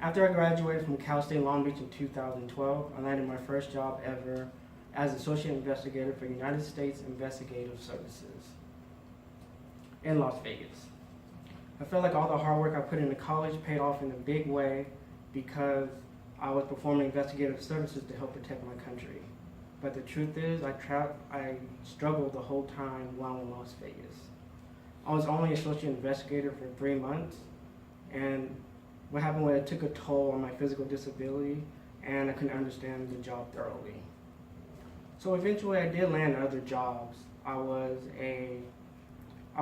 After I graduated from Cal State Long Beach in 2012, I landed my first job ever as Associate Investigator for United States Investigative Services in Las Vegas. I felt like all the hard work I put into college paid off in a big way because I was performing investigative services to help protect my country. But the truth is, I struggled the whole time while in Las Vegas. I was only Associate Investigator for 3 months, and what happened was it took a toll on my physical disability, and I couldn't understand the job thoroughly. So eventually I did land other jobs. I was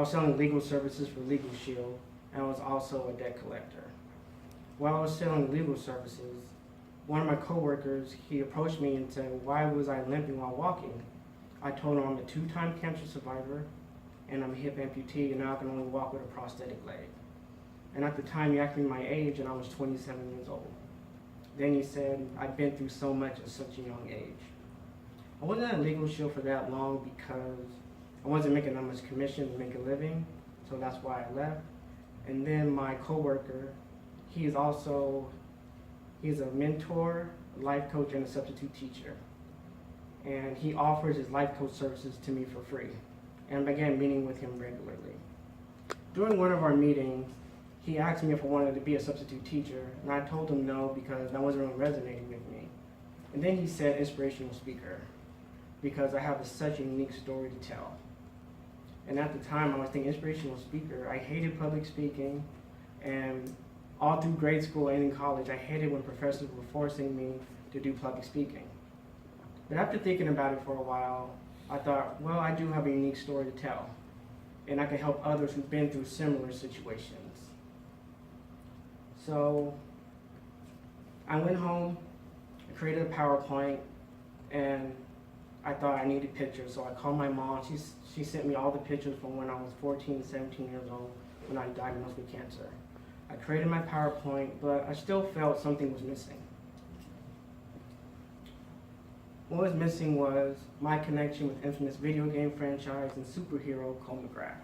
selling legal services for Legal Shield, and I was also a debt collector. While I was selling legal services, one of my coworkers, he approached me and said, why was I limping while walking? I told him I'm a 2-time cancer survivor, and I'm a hip amputee, and now I can only walk with a prosthetic leg. And at the time, he asked me my age, and I was 27 years old. Then he said, I've been through so much at such a young age. I wasn't at Legal Shield for that long because I wasn't making that much commission to make a living, so that's why I left. And then my coworker, he's a mentor, a life coach, and a substitute teacher. And he offers his life coach services to me for free, and I began meeting with him regularly. During one of our meetings, he asked me if I wanted to be a substitute teacher, and I told him no because that wasn't really resonating with me. And then he said inspirational speaker, because I have such a unique story to tell. And at the time, I was thinking inspirational speaker. I hated public speaking, and all through grade school and in college, I hated when professors were forcing me to do public speaking. But after thinking about it for a while, I thought, well, I do have a unique story to tell, and I can help others who've been through similar situations. So I went home, I created a PowerPoint, and I thought I needed pictures, so I called my mom. She sent me all the pictures from when I was 14, 17 years old when I was diagnosed with cancer. I created my PowerPoint, but I still felt something was missing. What was missing was my connection with infamous video game franchise and superhero Cole MacGrath.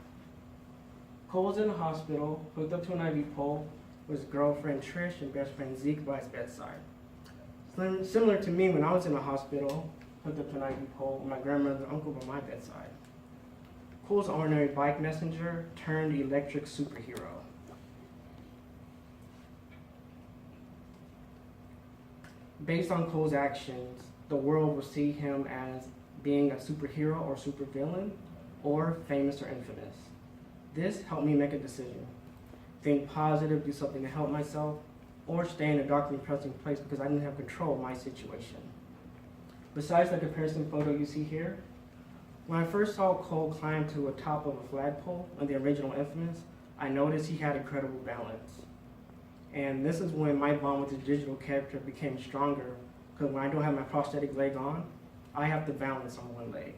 Cole was in the hospital, hooked up to an IV pole, with his girlfriend Trish and best friend Zeke by his bedside. Similar to me when I was in the hospital, hooked up to an IV pole, with my grandmother and uncle by my bedside. Cole's ordinary bike messenger turned electric superhero. Based on Cole's actions, the world will see him as being a superhero or supervillain, or famous or infamous. This helped me make a decision. Think positive, do something to help myself, or stay in a dark and depressing place because I didn't have control of my situation. Besides the comparison photo you see here, when I first saw Cole climb to the top of a flagpole on the original Infamous, I noticed he had incredible balance. And this is when my bond with the digital character became stronger, because when I don't have my prosthetic leg on, I have to balance on one leg.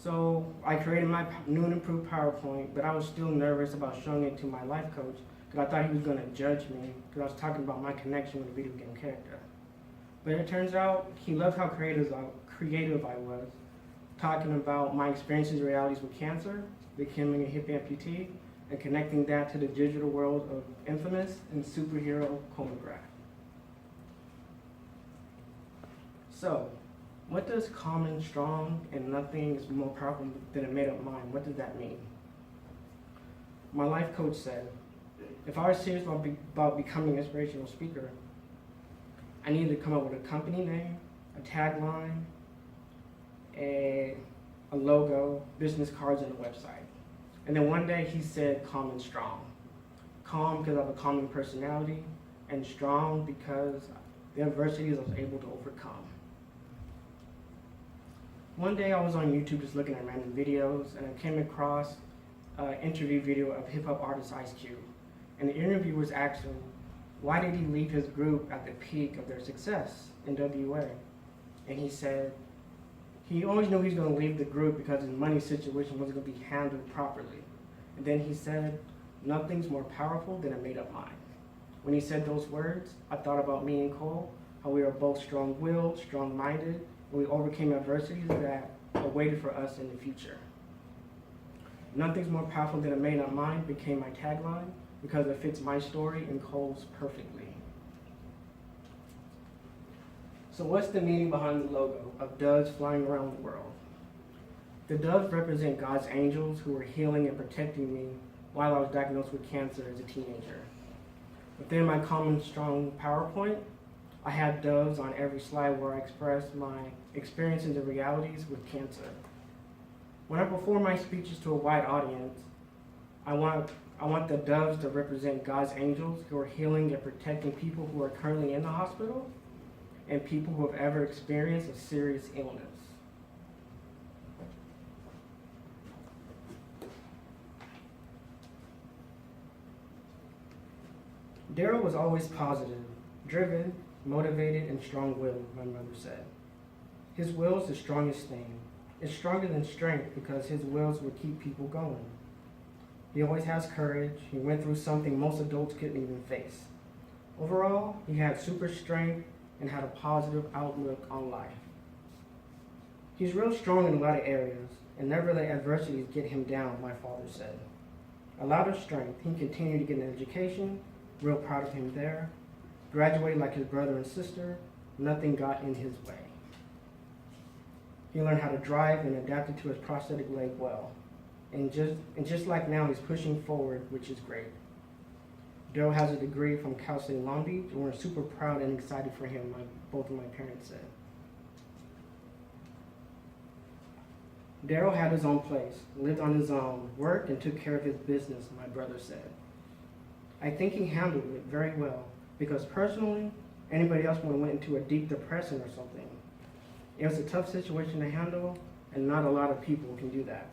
So I created my new and improved PowerPoint, but I was still nervous about showing it to my life coach, because I thought he was going to judge me, because I was talking about my connection with the video game character. But it turns out he loved how creative I was, talking about my experiences and realities with cancer, becoming a hip amputee, and connecting that to the digital world of Infamous and superhero Cole MacGrath. So, what does calm and strong and nothing is more powerful than a made-up mind? What does that mean? My life coach said, if I was serious about becoming an inspirational speaker, I needed to come up with a company name, a tagline, a logo, business cards, and a website. And then one day he said calm and strong. Calm because I have a calming personality, and strong because the adversities I was able to overcome. One day I was on YouTube just looking at random videos, and I came across an interview video of hip-hop artist Ice Cube. And the interviewers asked him, why did he leave his group at the peak of their success in WA? And he said, he always knew he was going to leave the group because his money situation wasn't going to be handled properly. And then he said, nothing's more powerful than a made-up mind. When he said those words, I thought about me and Cole, how we are both strong-willed, strong-minded, and we overcame adversities that awaited for us in the future. Nothing's more powerful than a made-up mind became my tagline, because it fits my story and Cole's perfectly. So what's the meaning behind the logo of doves flying around the world? The doves represent God's angels who were healing and protecting me while I was diagnosed with cancer as a teenager. Within my CalmandStrong PowerPoint, I had doves on every slide where I expressed my experiences and realities with cancer. When I perform my speeches to a wide audience, I want the doves to represent God's angels who are healing and protecting people who are currently in the hospital and people who have ever experienced a serious illness. Darryl was always positive, driven, motivated, and strong-willed, my mother said. His will's the strongest thing. It's stronger than strength because his wills would keep people going. He always has courage. He went through something most adults couldn't even face. Overall, he had super strength and had a positive outlook on life. He's real strong in a lot of areas and never let adversities get him down, my father said. A lot of strength. He continued to get an education, real proud of him there. Graduated like his brother and sister, nothing got in his way. He learned how to drive and adapted to his prosthetic leg well. And just like now, he's pushing forward, which is great. Darryl has a degree from Cal State Long Beach, and we're super proud and excited for him, like both of my parents said. Darryl had his own place, lived on his own, worked, and took care of his business, my brother said. I think he handled it very well, because personally, anybody else would have went into a deep depression or something. It was a tough situation to handle, and not a lot of people can do that.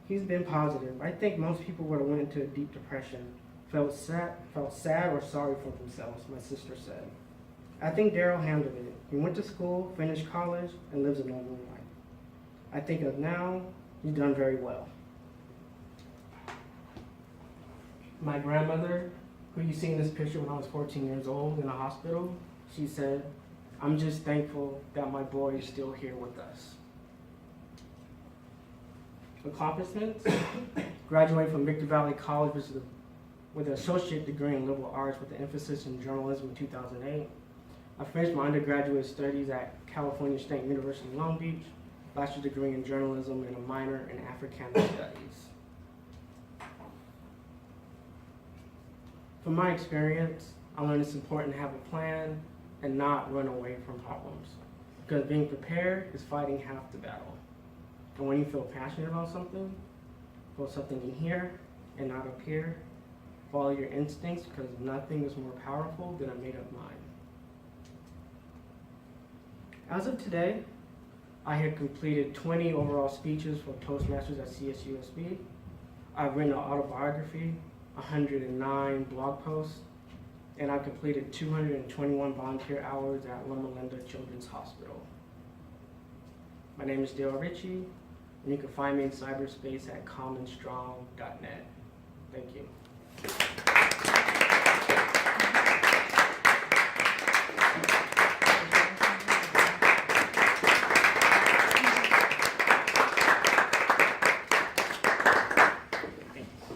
He's been positive. I think most people would have went into a deep depression, felt sad or sorry for themselves, my sister said. I think Darryl handled it. He went to school, finished college, and lives a normal life. I think of now, he's done very well. My grandmother, who you see in this picture when I was 14 years old in a hospital, she said, "I'm just thankful that my boy is still here with us." Accomplishments: graduated from Victor Valley College with an associate degree in liberal arts with an emphasis in journalism in 2008. I finished my undergraduate studies at California State University Long Beach, bachelor's degree in journalism and a minor in Africana studies. From my experience, I learned it's important to have a plan and not run away from problems, because being prepared is fighting half the battle. And when you feel passionate about something, feel something in here and not up here, follow your instincts, because nothing is more powerful than a made-up mind. As of today, I had completed 20 overall speeches for Toastmasters at CSUSB. I've written an autobiography, 109 blog posts, and I've completed 221 volunteer hours at Loma Linda Children's Hospital. My name is Darryl Richie, and you can find me in cyberspace at CalmandStrong.net. Thank you.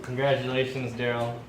Congratulations, Darryl.